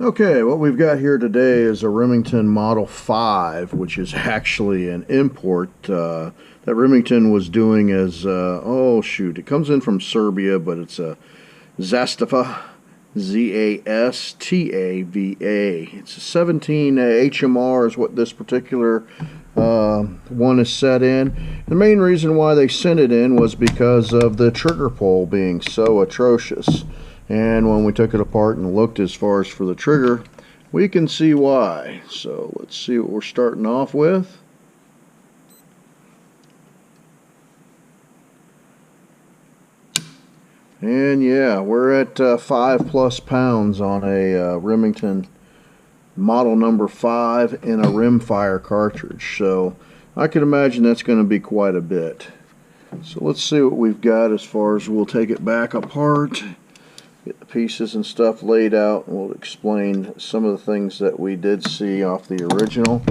Okay, what we've got here today is a Remington Model 5, which is actually an import that Remington was doing as, oh shoot, it comes in from Serbia, but it's a Zastava, Z-A-S-T-A-V-A. It's a 17 HMR is what this particular one is set in. The main reason why they sent it in was because of the trigger pull being so atrocious. And when we took it apart and looked as far as for the trigger, we can see why. So let's see what we're starting off with. And yeah, we're at 5+ pounds on a Remington model number 5 in a rimfire cartridge. So I can imagine that's going to be quite a bit. So let's see what we've got as far as we'll take it back apart. Get the pieces and stuff laid out, and we'll explain some of the things that we did see off the original.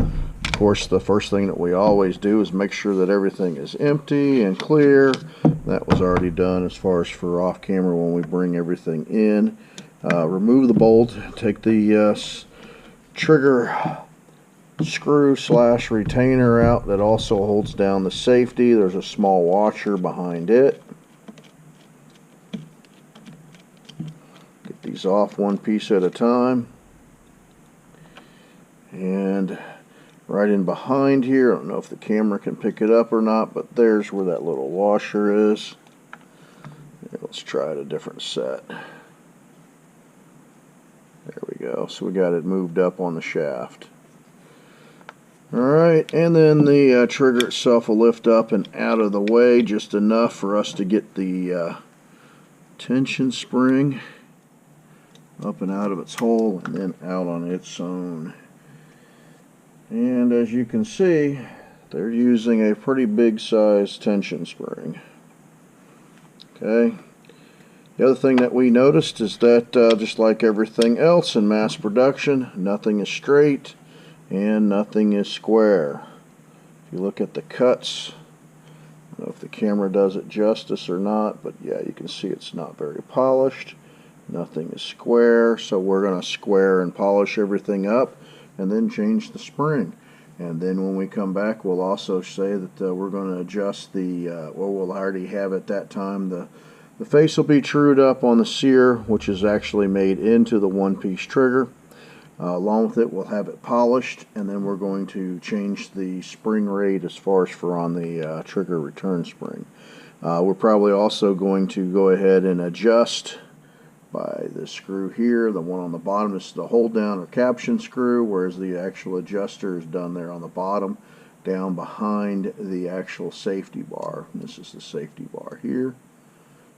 Of course, the first thing that we always do is make sure that everything is empty and clear. That was already done as far as for off camera when we bring everything in. Remove the bolt, take the trigger screw / retainer out that also holds down the safety. There's a small washer behind it. Get these off one piece at a time. And right in behind here, I don't know if the camera can pick it up or not, but there's where that little washer is. Let's try it a different set. There we go. So we got it moved up on the shaft. Alright, and then the trigger itself will lift up and out of the way just enough for us to get the tension spring up and out of its hole and then out on its own. And as you can see, they're using a pretty big size tension spring. Okay. The other thing that we noticed is that just like everything else in mass production, nothing is straight and nothing is square. If you look at the cuts, I don't know if the camera does it justice or not, but yeah, you can see it's not very polished. Nothing is square, so we're going to square and polish everything up and then change the spring. And then when we come back, we'll also say that we're going to adjust the, well, we'll already have at that time, the face will be trued up on the sear, which is actually made into the one-piece trigger. Along with it, we'll have it polished, and then we're going to change the spring rate as far as for on the trigger return spring. We're probably also going to go ahead and adjust by the screw here. The one on the bottom is the hold down or caption screw, whereas the actual adjuster is done there on the bottom, down behind the actual safety bar. And this is the safety bar here.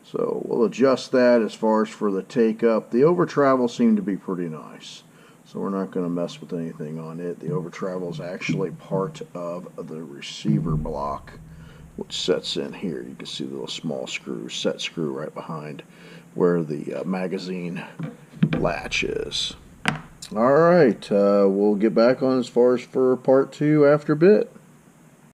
So we'll adjust that as far as for the take up. The over travel seemed to be pretty nice, so we're not going to mess with anything on it. The over travel is actually part of the receiver block, which sets in here. You can see the little small screw, set screw right behind where the magazine latch is. Alright, we'll get back on as far as for part 2 after a bit.